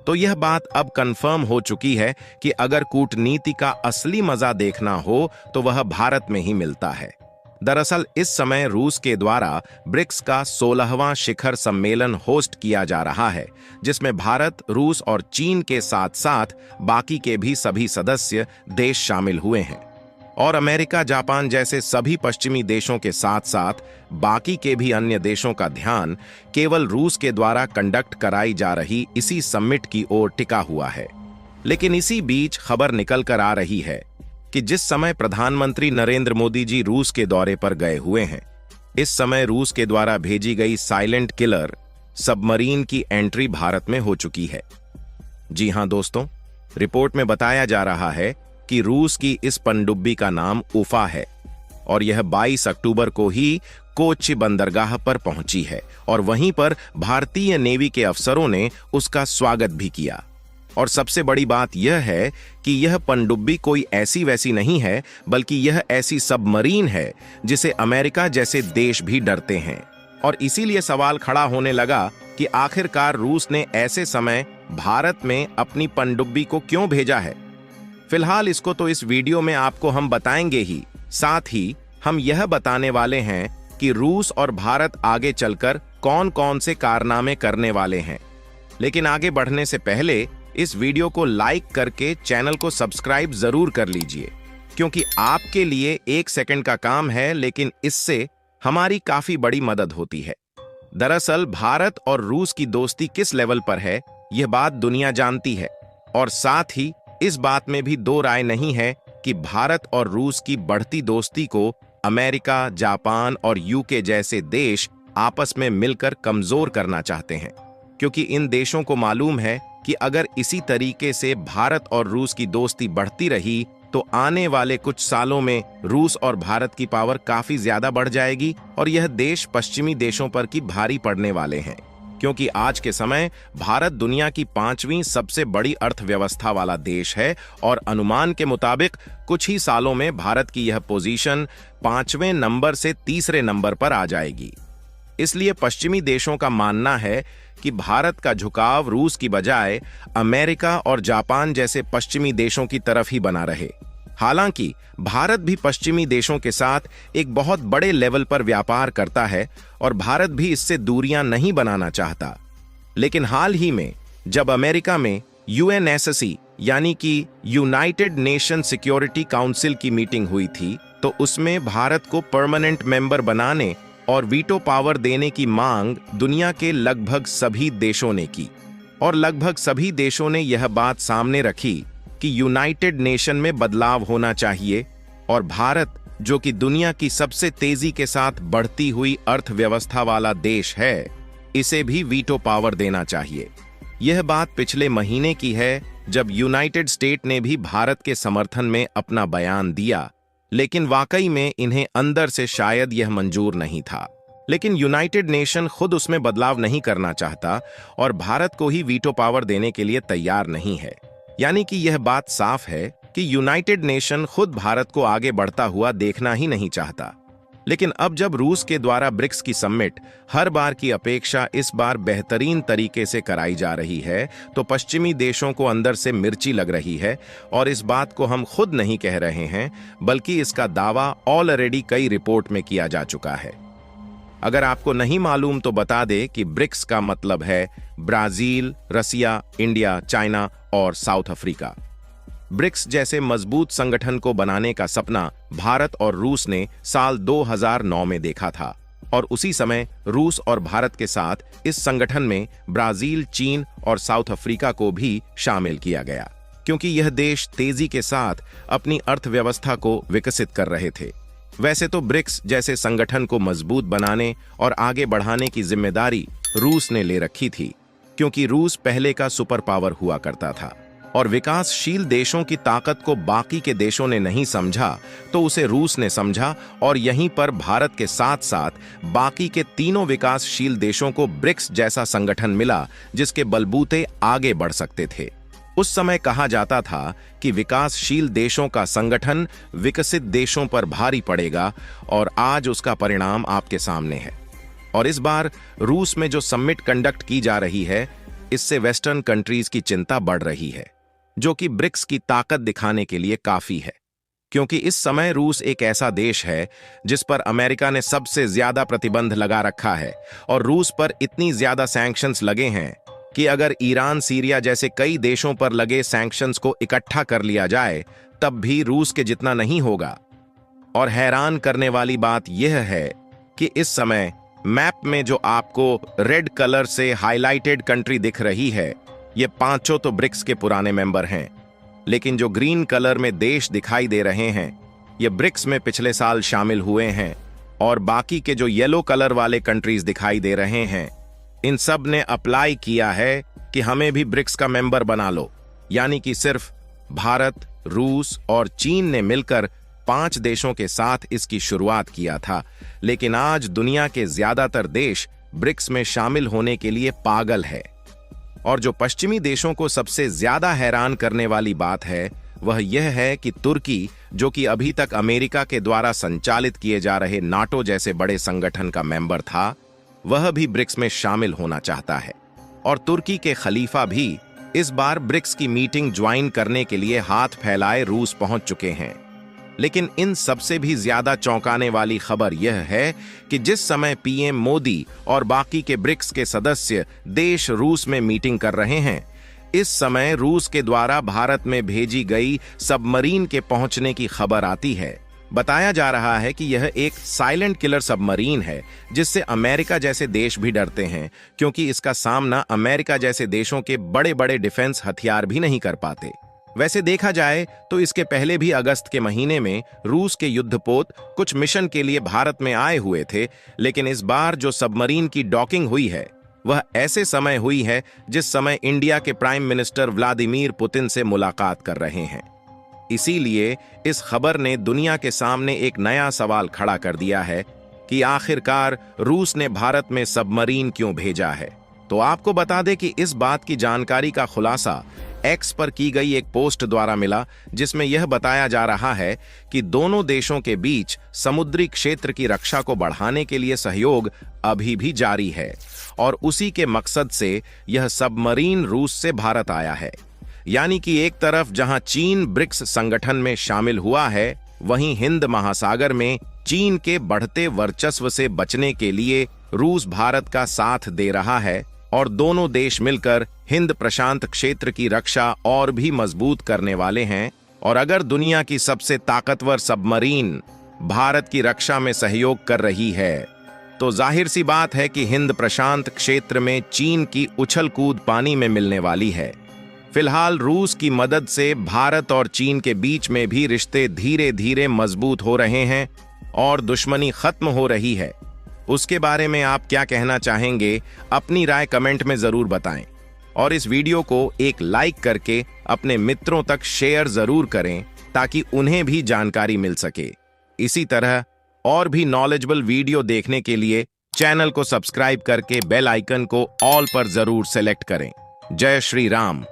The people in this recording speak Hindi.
तो यह बात अब कंफर्म हो चुकी है कि अगर कूटनीति का असली मजा देखना हो तो वह भारत में ही मिलता है। दरअसल इस समय रूस के द्वारा ब्रिक्स का 16वां शिखर सम्मेलन होस्ट किया जा रहा है, जिसमें भारत, रूस और चीन के साथ साथ बाकी के भी सभी सदस्य देश शामिल हुए हैं। और अमेरिका, जापान जैसे सभी पश्चिमी देशों के साथ साथ बाकी के भी अन्य देशों का ध्यान केवल रूस के द्वारा कंडक्ट कराई जा रही इसी समिट की ओर टिका हुआ है। लेकिन इसी बीच खबर निकल कर आ रही है कि जिस समय प्रधानमंत्री नरेंद्र मोदी जी रूस के दौरे पर गए हुए हैं, इस समय रूस के द्वारा भेजी गई साइलेंट किलर सबमरीन की एंट्री भारत में हो चुकी है। जी हां दोस्तों, रिपोर्ट में बताया जा रहा है कि रूस की इस पनडुब्बी का नाम उफा है और यह 22 अक्टूबर को ही कोच्चि बंदरगाह पर पहुंची है और वहीं पर भारतीय नेवी के अफसरों ने उसका स्वागत भी किया। और सबसे बड़ी बात यह है कि यह पनडुब्बी कोई ऐसी वैसी नहीं है, बल्कि यह ऐसी सबमरीन है जिसे अमेरिका जैसे देश भी डरते हैं। और इसीलिए सवाल खड़ा होने लगा कि आखिरकार रूस ने ऐसे समय भारत में अपनी पनडुब्बी को क्यों भेजा है। फिलहाल इसको तो इस वीडियो में आपको हम बताएंगे ही, साथ ही हम यह बताने वाले हैं कि रूस और भारत आगे चलकर कौन कौन से कारनामे करने वाले हैं। लेकिन आगे बढ़ने से पहले इस वीडियो को लाइक करके चैनल को सब्सक्राइब जरूर कर लीजिए, क्योंकि आपके लिए 1 सेकंड का काम है, लेकिन इससे हमारी काफी बड़ी मदद होती है। दरअसल भारत और रूस की दोस्ती किस लेवल पर है, यह बात दुनिया जानती है। और साथ ही इस बात में भी दो राय नहीं है कि भारत और रूस की बढ़ती दोस्ती को अमेरिका, जापान और यूके जैसे देश आपस में मिलकर कमजोर करना चाहते हैं, क्योंकि इन देशों को मालूम है कि अगर इसी तरीके से भारत और रूस की दोस्ती बढ़ती रही तो आने वाले कुछ सालों में रूस और भारत की पावर काफी ज्यादा बढ़ जाएगी और यह देश पश्चिमी देशों पर की भारी पड़ने वाले हैं। क्योंकि आज के समय भारत दुनिया की 5वीं सबसे बड़ी अर्थव्यवस्था वाला देश है और अनुमान के मुताबिक कुछ ही सालों में भारत की यह पोजीशन 5वें नंबर से 3रे नंबर पर आ जाएगी। इसलिए पश्चिमी देशों का मानना है कि भारत का झुकाव रूस की बजाय अमेरिका और जापान जैसे पश्चिमी देशों की तरफ ही बना रहे। हालांकि भारत भी पश्चिमी देशों के साथ एक बहुत बड़े लेवल पर व्यापार करता है और भारत भी इससे दूरियां नहीं बनाना चाहता। लेकिन हाल ही में जब अमेरिका में यूएनएससी यानी कि यूनाइटेड नेशन सिक्योरिटी काउंसिल की मीटिंग हुई थी, तो उसमें भारत को परमानेंट मेंबर बनाने और वीटो पावर देने की मांग दुनिया के लगभग सभी देशों ने की। और लगभग सभी देशों ने यह बात सामने रखी कि यूनाइटेड नेशन में बदलाव होना चाहिए और भारत, जो कि दुनिया की सबसे तेजी के साथ बढ़ती हुई अर्थव्यवस्था वाला देश है, इसे भी वीटो पावर देना चाहिए। यह बात पिछले महीने की है, जब यूनाइटेड स्टेट ने भी भारत के समर्थन में अपना बयान दिया, लेकिन वाकई में इन्हें अंदर से शायद यह मंजूर नहीं था। लेकिन यूनाइटेड नेशन खुद उसमें बदलाव नहीं करना चाहता और भारत को ही वीटो पावर देने के लिए तैयार नहीं है। यानी कि यह बात साफ है कि यूनाइटेड नेशन खुद भारत को आगे बढ़ता हुआ देखना ही नहीं चाहता। लेकिन अब जब रूस के द्वारा ब्रिक्स की समिट हर बार की अपेक्षा इस बार बेहतरीन तरीके से कराई जा रही है, तो पश्चिमी देशों को अंदर से मिर्ची लग रही है। और इस बात को हम खुद नहीं कह रहे हैं, बल्कि इसका दावा ऑलरेडी कई रिपोर्ट में किया जा चुका है। अगर आपको नहीं मालूम तो बता दे कि ब्रिक्स का मतलब है ब्राजील, रसिया, इंडिया, चाइना और साउथ अफ्रीका। ब्रिक्स जैसे मजबूत संगठन को बनाने का सपना भारत और रूस ने साल 2009 में देखा था और उसी समय रूस और भारत के साथ इस संगठन में ब्राजील, चीन और साउथ अफ्रीका को भी शामिल किया गया, क्योंकि यह देश तेजी के साथ अपनी अर्थव्यवस्था को विकसित कर रहे थे। वैसे तो ब्रिक्स जैसे संगठन को मजबूत बनाने और आगे बढ़ाने की जिम्मेदारी रूस ने ले रखी थी, क्योंकि रूस पहले का सुपर पावर हुआ करता था और विकासशील देशों की ताकत को बाकी के देशों ने नहीं समझा, तो उसे रूस ने समझा और यहीं पर भारत के साथ साथ बाकी के तीनों विकासशील देशों को ब्रिक्स जैसा संगठन मिला, जिसके बलबूते आगे बढ़ सकते थे। उस समय कहा जाता था कि विकासशील देशों का संगठन विकसित देशों पर भारी पड़ेगा और आज उसका परिणाम आपके सामने है। और इस बार रूस में जो समिट कंडक्ट की जा रही है, इससे वेस्टर्न कंट्रीज की चिंता बढ़ रही है, जो कि ब्रिक्स की ताकत दिखाने के लिए काफी है, क्योंकि इस समय रूस एक ऐसा देश है जिस पर अमेरिका ने सबसे ज्यादा प्रतिबंध लगा रखा है और रूस पर इतनी ज्यादा सैंक्शंस लगे हैं कि अगर ईरान, सीरिया जैसे कई देशों पर लगे सैंक्शंस को इकट्ठा कर लिया जाए तब भी रूस के जितना नहीं होगा। और हैरान करने वाली बात यह है कि इस समय मैप में जो आपको रेड कलर से हाईलाइटेड कंट्री दिख रही है, ये पांचों तो ब्रिक्स के पुराने मेंबर हैं, लेकिन जो ग्रीन कलर में देश दिखाई दे रहे हैं ये ब्रिक्स में पिछले साल शामिल हुए हैं, और बाकी के जो येलो कलर वाले कंट्रीज दिखाई दे रहे हैं इन सब ने अप्लाई किया है कि हमें भी ब्रिक्स का मेंबर बना लो। यानी कि सिर्फ भारत, रूस और चीन ने मिलकर 5 देशों के साथ इसकी शुरुआत किया था, लेकिन आज दुनिया के ज्यादातर देश ब्रिक्स में शामिल होने के लिए पागल है। और जो पश्चिमी देशों को सबसे ज्यादा हैरान करने वाली बात है वह यह है कि तुर्की, जो कि अभी तक अमेरिका के द्वारा संचालित किए जा रहे नाटो जैसे बड़े संगठन का मेंबर था, वह भी ब्रिक्स में शामिल होना चाहता है। और तुर्की के खलीफा भी इस बार ब्रिक्स की मीटिंग ज्वाइन करने के लिए हाथ फैलाए रूस पहुंच चुके हैं। लेकिन इन सबसे भी ज्यादा चौंकाने वाली खबर यह है कि जिस समय पीएम मोदी और बाकी के ब्रिक्स के सदस्य देश रूस में मीटिंग कर रहे हैं, इस समय रूस के द्वारा भारत में भेजी गई सबमरीन के पहुंचने की खबर आती है। बताया जा रहा है कि यह एक साइलेंट किलर सबमरीन है जिससे अमेरिका जैसे देश भी डरते हैं, क्योंकि इसका सामना अमेरिका जैसे देशों के बड़े बड़े डिफेंस हथियार भी नहीं कर पाते। वैसे देखा जाए तो इसके पहले भी अगस्त के महीने में रूस के युद्धपोत कुछ मिशन के लिए भारत में आए हुए थे, लेकिन इस बार जो सबमरीन की डॉकिंग हुई है वह ऐसे समय हुई है जिस समय इंडिया के प्राइम मिनिस्टर व्लादिमीर पुतिन से मुलाकात कर रहे हैं। इसीलिए इस खबर ने दुनिया के सामने एक नया सवाल खड़ा कर दिया है कि आखिरकार रूस ने भारत में सबमरीन क्यों भेजा है। तो आपको बता दें कि इस बात की जानकारी का खुलासा एक्स पर की गई एक पोस्ट द्वारा मिला, जिसमें यह बताया जा रहा है कि दोनों देशों के बीच समुद्री क्षेत्र की रक्षा को बढ़ाने के लिए सहयोग अभी भी जारी है और उसी के मकसद से यह सबमरीन रूस से भारत आया है। यानी कि एक तरफ जहां चीन ब्रिक्स संगठन में शामिल हुआ है, वहीं हिंद महासागर में चीन के बढ़ते वर्चस्व से बचने के लिए रूस भारत का साथ दे रहा है और दोनों देश मिलकर हिंद प्रशांत क्षेत्र की रक्षा और भी मजबूत करने वाले हैं। और अगर दुनिया की सबसे ताकतवर सबमरीन भारत की रक्षा में सहयोग कर रही है, तो जाहिर सी बात है कि हिंद प्रशांत क्षेत्र में चीन की उछल कूद पानी में मिलने वाली है। फिलहाल रूस की मदद से भारत और चीन के बीच में भी रिश्ते धीरे धीरे मजबूत हो रहे हैं और दुश्मनी खत्म हो रही है। उसके बारे में आप क्या कहना चाहेंगे, अपनी राय कमेंट में जरूर बताएं और इस वीडियो को एक लाइक करके अपने मित्रों तक शेयर जरूर करें ताकि उन्हें भी जानकारी मिल सके। इसी तरह और भी नॉलेजेबल वीडियो देखने के लिए चैनल को सब्सक्राइब करके बेल आइकन को ऑल पर जरूर सेलेक्ट करें। जय श्री राम।